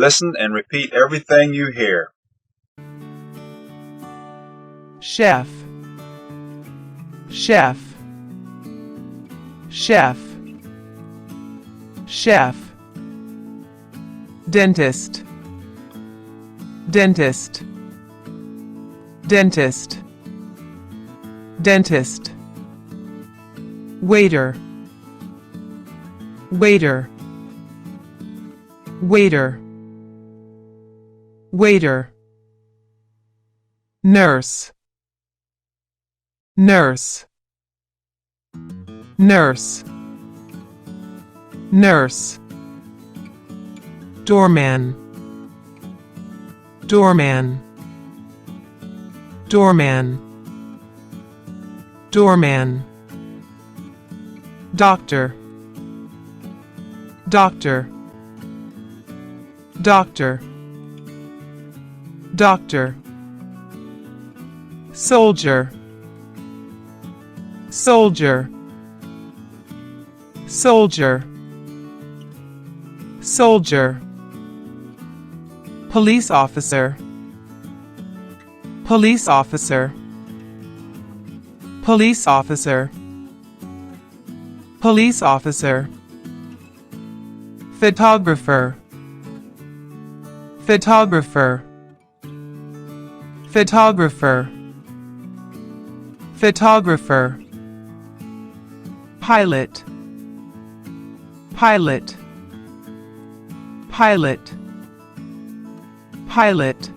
Listen and repeat everything you hear. Chef, chef, chef, chef. Dentist, dentist, dentist, dentist. Waiter, waiter, waiter, waiter. Nurse, nurse, nurse, nurse. Doorman, doorman, doorman, doorman. Doctor, doctor, doctor, doctor. Soldier, soldier, soldier, soldier. Police officer, police officer, police officer, police officer. Photographer, photographer, photographer, photographer. Pilot, pilot, pilot, pilot.